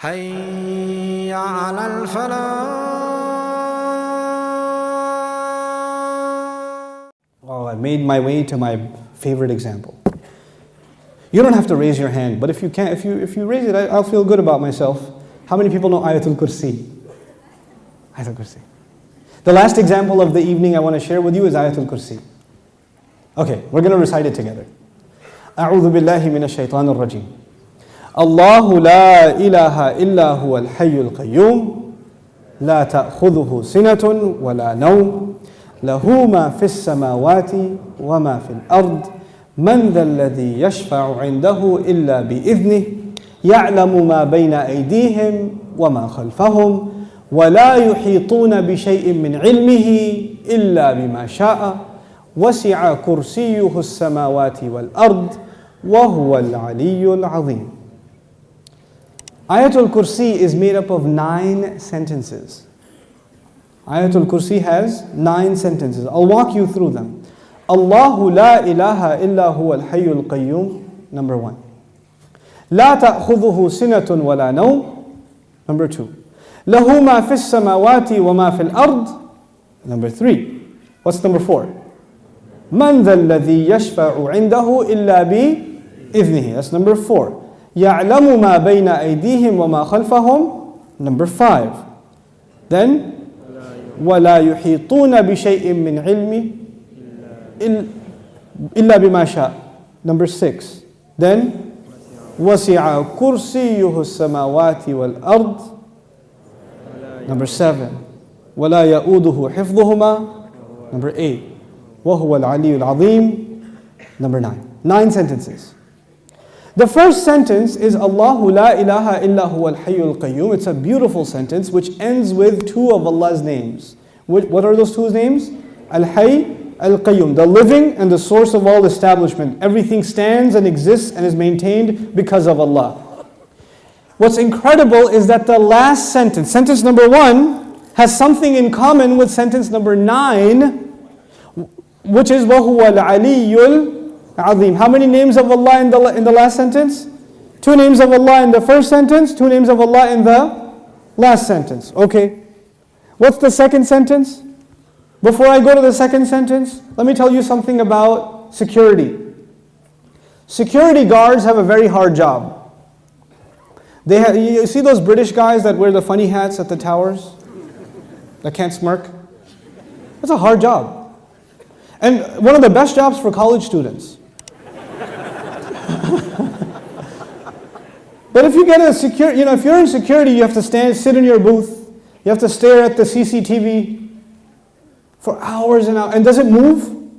حي على الفلاح. Oh, I made my way to my favorite example. You don't have to raise your hand, but if you can, if you raise it, I'll feel good about myself. How many people know Ayatul Kursi? Ayatul Kursi. The last example of the evening I want to share with you is Ayatul Kursi. Okay, we're going to recite it together. أعوذ بالله من الشيطان الرجيم. الله لا إله إلا هو الحي القيوم لا تأخذه سنة ولا نوم له ما في السماوات وما في الأرض من ذا الذي يشفع عنده إلا بإذنه يعلم ما بين أيديهم وما خلفهم ولا يحيطون بشيء من علمه إلا بما شاء وسع كرسيه السماوات والأرض وهو العلي العظيم. Ayatul Kursi is made up of 9 sentences. Ayatul Kursi has 9 sentences. I'll walk you through them. Allahu la ilaha illa huwa al-hayyul qayyum, number 1. La ta'khudhuhu sinatun wa la nawm, number 2. Lahu ma fis samawati wa ma fil ard, number 3. What's number 4? Man dha alladhi yashfa'u 'indahu illa bi idhnihi, that's number 4. يَعْلَمُ مَا بَيْنَ أَيْدِيهِمْ وَمَا خَلْفَهُم, number 5. Then وَلَا يُحِيطُونَ بِشَيْءٍ مِّنْ عِلْمِهِ إِلَّا بِمَا شَاءَ, number 6. Then وَسِعَ كُرْسِيُّهُ السَّمَاوَاتِ وَالْأَرْضِ, number 7. وَلَا يَؤُودُهُ حِفْظُهُمَا, number 8. وَهُوَ الْعَلِيُّ الْعَظِيمُ, number 9. 9 sentences. The first sentence is Allahu la ilaha illa huwa al-hayyul qayyum. It's a beautiful sentence which ends with 2 of Allah's names. What are those 2 names? Al-Hayy, Al-Qayyum, the living and the source of all establishment. Everything stands and exists and is maintained because of Allah. What's incredible is that the last sentence, sentence number 1, has something in common with sentence number 9, which is وَهُوَ الْعَلِيُّ Azim. How many names of Allah in the last sentence? 2 names of Allah in the first sentence, 2 names of Allah in the last sentence. Okay. What's the second sentence? Before I go to the second sentence, let me tell you something about security. Security guards have a very hard job. You see those British guys that wear the funny hats at the towers? That can't smirk? That's a hard job. And one of the best jobs for college students. But if you get a if you're in security, you have to sit in your booth. You have to stare at the CCTV for hours and hours. And does it move?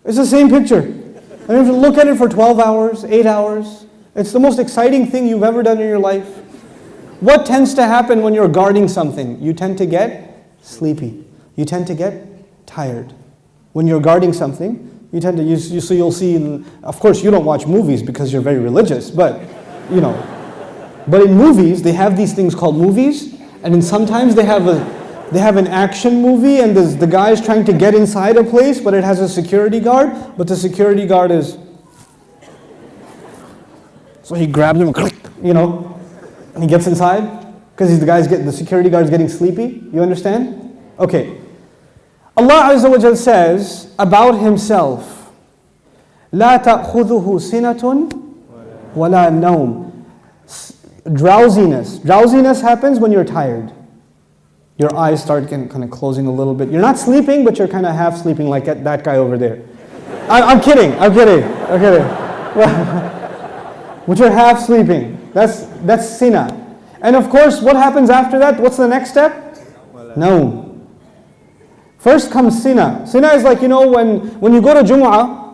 It's the same picture. And you have to look at it for 12 hours, 8 hours. It's the most exciting thing you've ever done in your life. What tends to happen when you're guarding something? You tend to get sleepy. You tend to get tired. When you're guarding something, you tend to, you'll see, of course you don't watch movies because you're very religious, but but in movies, they have these things called movies, and then sometimes they have an action movie, and the guy is trying to get inside a place, but it has a security guard, but the security guard is, so he grabs him, and he gets inside, because the security guard is getting sleepy, you understand? Okay. Allah Azza wa Jal says about Himself, لا تأخذه سنة ولا نوم. Drowsiness. Drowsiness happens when you're tired. Your eyes start kind of closing a little bit. You're not sleeping, but you're kind of half sleeping like that guy over there. I'm kidding. But you're half sleeping. That's sina. And of course, what happens after that? What's the next step? No. First comes sina. Sina is like, when you go to Jumu'ah,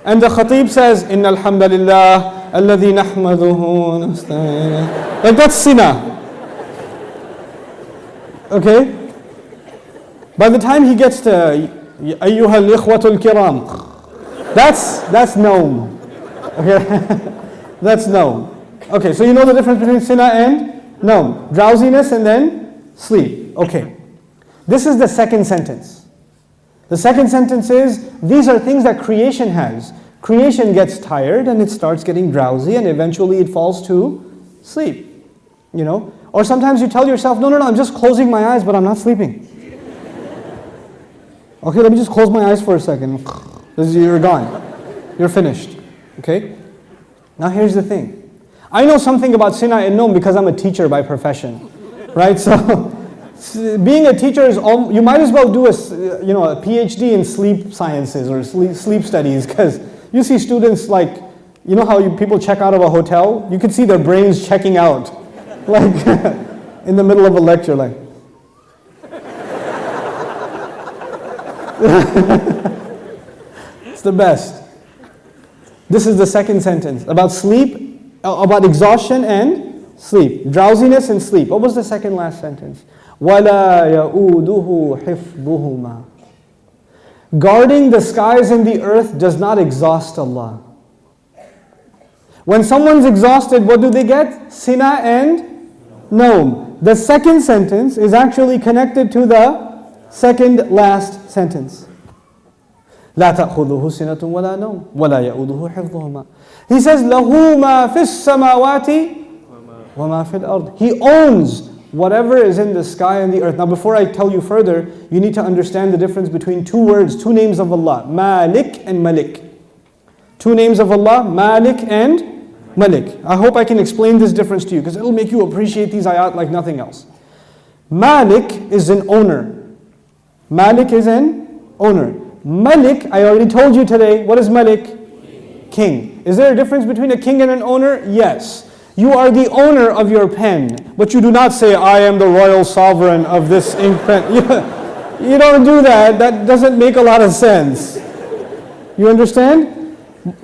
and the khatib says, Inna alhamdulillah, alladhi nahmaduhu, like that's sina. Okay? By the time he gets to, ayyuhal ikhwatul kiram, that's nawm. Okay? That's nawm. Okay, so you know the difference between sina and nawm. Drowsiness and then sleep. Okay. This is the second sentence. The second sentence is, these are things that creation has. Creation gets tired and it starts getting drowsy and eventually it falls to sleep. You know? Or sometimes you tell yourself, no, I'm just closing my eyes, but I'm not sleeping. Okay, let me just close my eyes for a second. You're gone. You're finished. Okay? Now here's the thing. I know something about Sina and Noam because I'm a teacher by profession. Right? So, being a teacher is, you might as well do a PhD in sleep sciences or sleep studies, because you see students like, you know how people check out of a hotel? You can see their brains checking out. Like, in the middle of a lecture, like. It's the best. This is the second sentence about sleep, about exhaustion and sleep. Drowsiness and sleep. What was the second last sentence? وَلَا يَؤُودُهُ حِفْظُهُمَا. Guarding the skies and the earth does not exhaust Allah. When someone's exhausted, what do they get? Sina and Noam. The second sentence is actually connected to the second last sentence. لا تأخذه سنة ولا نوم ولا يؤوده حفظهما. He says له ما في السماوات وما في الأرض. He owns whatever is in the sky and the earth. Now before I tell you further, you need to understand the difference between two words, two names of Allah, Malik and Malik. Two names of Allah, Malik and Malik. I hope I can explain this difference to you, because it'll make you appreciate these ayat like nothing else. Malik is an owner. Malik is an owner. Malik, I already told you today, what is Malik? King. Is there a difference between a king and an owner? Yes. You are the owner of your pen, but you do not say, I am the royal sovereign of this ink pen. You don't do that. That doesn't make a lot of sense. You understand?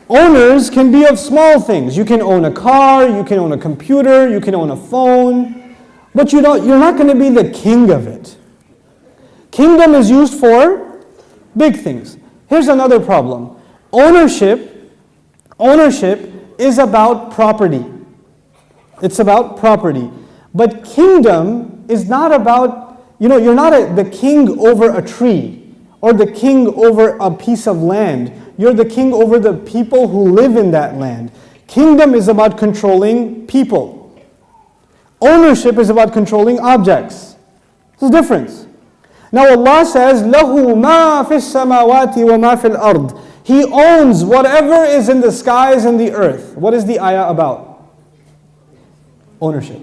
Owners can be of small things. You can own a car, you can own a computer, you can own a phone, but you're not going to be the king of it. Kingdom is used for big things. Here's another problem. Ownership is about property. It's about property. But kingdom is not about, you're not the king over a tree or the king over a piece of land. You're the king over the people who live in that land. Kingdom is about controlling people. Ownership is about controlling objects. There's a difference. Now Allah says, لَهُ مَا فِي السَّمَاوَاتِ وَمَا فِي الْأَرْضِ. He owns whatever is in the skies and the earth. What is the ayah about? Ownership.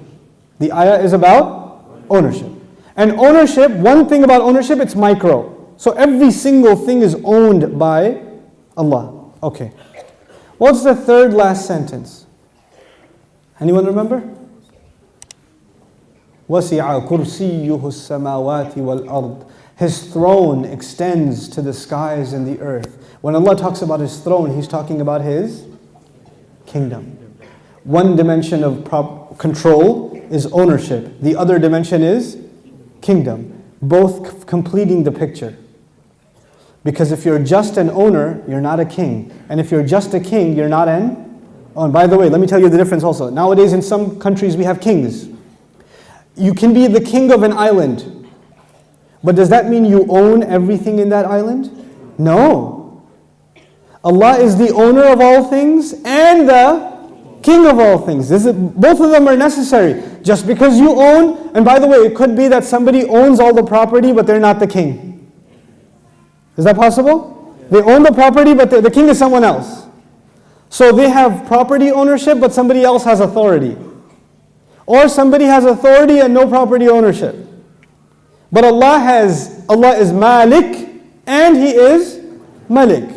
The ayah is about ownership. And ownership, one thing about ownership, it's micro. So every single thing is owned by Allah. Okay. What's the third last sentence? Anyone remember? وَسِعَ كُرْسِيُّهُ السَّمَاوَاتِ وَالْأَرْضِ. His throne extends to the skies and the earth. When Allah talks about His throne, He's talking about His kingdom. One dimension of control is ownership. The other dimension is kingdom. Both completing the picture. Because if you're just an owner, you're not a king. And if you're just a king, you're not an owner. And by the way, let me tell you the difference also. Nowadays in some countries we have kings. You can be the king of an island. But does that mean you own everything in that island? No. Allah is the owner of all things and the king of all things. Both of them are necessary. Just because you own, and by the way, it could be that somebody owns all the property but they're not the king. Is that possible? They own the property but the king is someone else. So they have property ownership but somebody else has authority. Or somebody has authority and no property ownership. But Allah is Malik and He is Malik.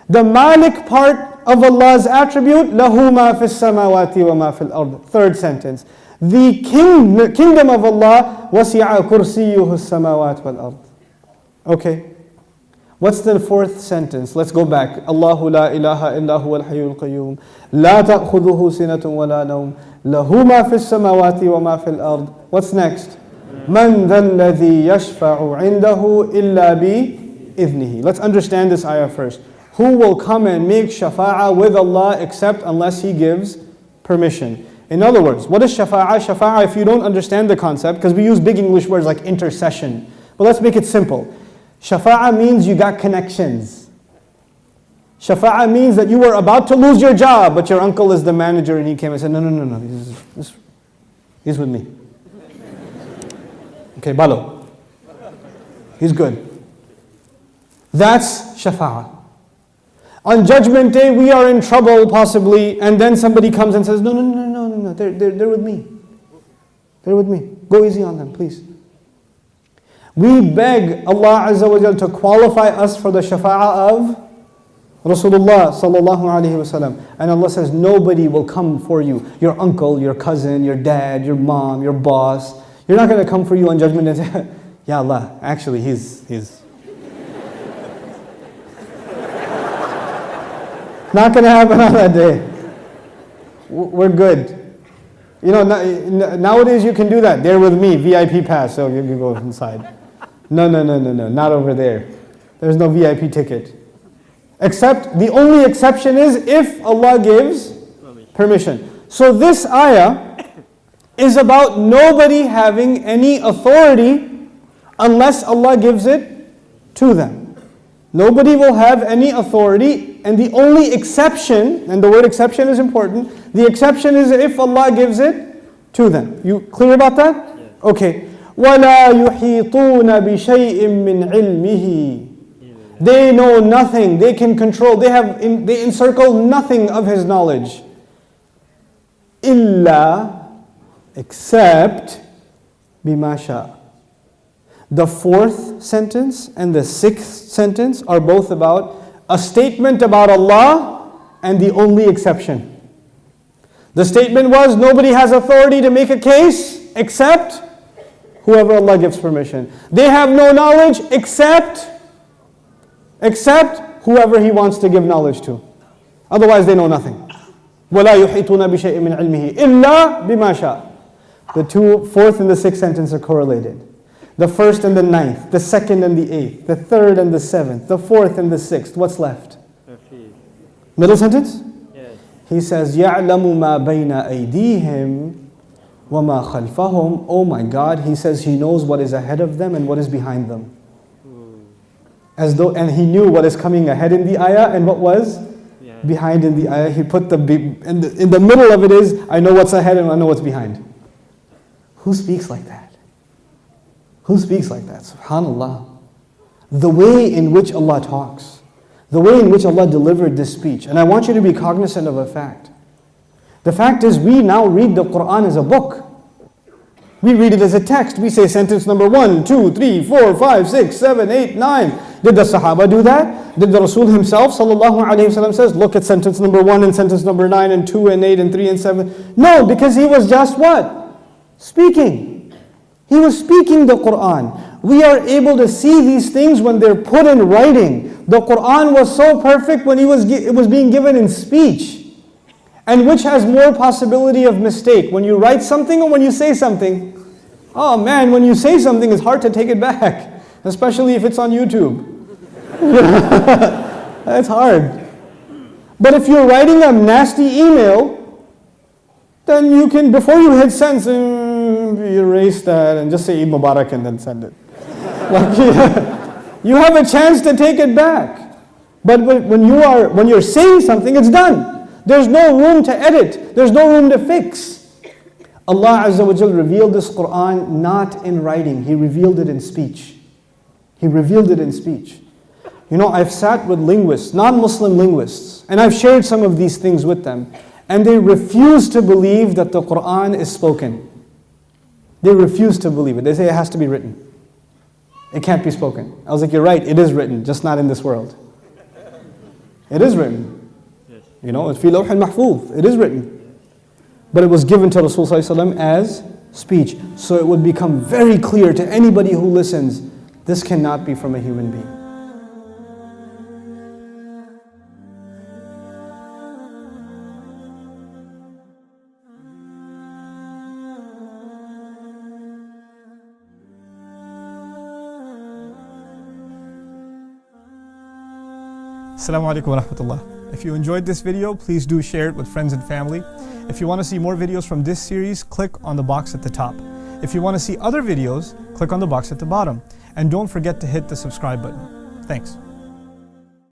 The Malik part of Allah's attribute, لَهُ مَا فِي السَّمَاوَاتِ وَمَا فِي الْأَرْضِ. Third sentence. The kingdom of Allah, وَسِعَ كُرْسِيُّهُ السَّمَاوَاتِ وَالْأَرْضِ. Okay. What's the fourth sentence? Let's go back. Allahu la ilaha illa huwa al-hayyul qayyum. La ta'khudhuhu sinatun wa la nawm. Lahu ma fi as-samawati wa ma fi al-ard. What's next? Man dha alladhi yashfa'u 'indahu illa bi idhnihi. Let's understand this ayah first. Who will come and make shafa'ah with Allah except unless He gives permission? In other words, what is shafa'ah? Shafa'ah, if you don't understand the concept, because we use big English words like intercession. But let's make it simple. Shafa'ah means you got connections. Shafa'ah means that you were about to lose your job, but your uncle is the manager and he came and said, no. He's with me. Okay, Balo. He's good. That's shafa'ah. On Judgment Day, we are in trouble possibly, and then somebody comes and says, no, they're with me. They're with me. Go easy on them, please. We beg Allah Azza wa Jal to qualify us for the shafa'ah of Rasulullah sallallahu alayhi wasallam. And Allah says, nobody will come for you. Your uncle, your cousin, your dad, your mom, your boss. You're not going to come for you on Judgment Day and say, Ya Allah, actually he's not going to happen on that day. We're good. You know, nowadays you can do that. They're with me, VIP pass, so you can go inside. No, not over there. There's no VIP ticket. Except, the only exception is if Allah gives permission. So this ayah is about nobody having any authority unless Allah gives it to them. Nobody will have any authority, and the only exception, and the word exception is important, the exception is if Allah gives it to them. You clear about that? Yes. Okay. وَلَا يُحِيطُونَ بِشَيْءٍ مِّنْ عِلْمِهِ. They know nothing, they can control, they encircle nothing of His knowledge. إِلَّا, except بِمَا شَاءَ. The fourth sentence and the sixth sentence are both about a statement about Allah and the only exception. The statement was, nobody has authority to make a case except whoever Allah gives permission. They have no knowledge except whoever He wants to give knowledge to. Otherwise they know nothing. وَلَا يُحِيطُونَ بِشَيْءٍ مِّنْ عِلْمِهِ إِلَّا بِمَا شَاءَ. The fourth and the sixth sentence are correlated. The first and the ninth, the second and the eighth, the third and the seventh, the fourth and the sixth. What's left? Middle sentence? Yes. He says, يَعْلَمُ مَا بَيْنَ أَيْدِيهِمْ وَمَا خَلْفَهُمْ. Oh my God, He says He knows what is ahead of them and what is behind them. As though, and He knew what is coming ahead in the ayah and what was behind in the ayah. He put in the middle of it is, I know what's ahead and I know what's behind. Who speaks like that? Who speaks like that? SubhanAllah. The way in which Allah talks, the way in which Allah delivered this speech. And I want you to be cognizant of a fact. The fact is, we now read the Quran as a book. We read it as a text. We say sentence number 1, 2, 3, 4, 5, 6, 7, 8, 9. Did the Sahaba do that? Did the Rasul himself, sallallahu alayhi wasallam, says, look at sentence number 1 and sentence number 9 and 2 and 8 and 3 and 7? No, because he was just what? Speaking. He was speaking the Quran. We are able to see these things when they're put in writing. The Quran was so perfect when it was being given in speech. And which has more possibility of mistake? When you write something or when you say something? Oh man, when you say something, it's hard to take it back. Especially if it's on YouTube. That's hard. But if you're writing a nasty email, then you can, before you hit send, erase that and just say Eid Mubarak and then send it. You have a chance to take it back. But when you're saying something, it's done. There's no room to edit. There's no room to fix. Allah Azza wa Jal revealed this Quran not in writing. He revealed it in speech. He revealed it in speech. You know, I've sat with linguists, non-Muslim linguists, and I've shared some of these things with them, and they refuse to believe that the Quran is spoken. They refuse to believe it. They say it has to be written. It can't be spoken. I was like, you're right, it is written, just not in this world. It is written. You know, it's fi lawh al-mahfuz. It is written. But it was given to Rasulullah as speech. So it would become very clear to anybody who listens, this cannot be from a human being. Assalamu alaikum wa rahmatullah. If you enjoyed this video, please do share it with friends and family. If you want to see more videos from this series, click on the box at the top. If you want to see other videos, click on the box at the bottom. And don't forget to hit the subscribe button. Thanks.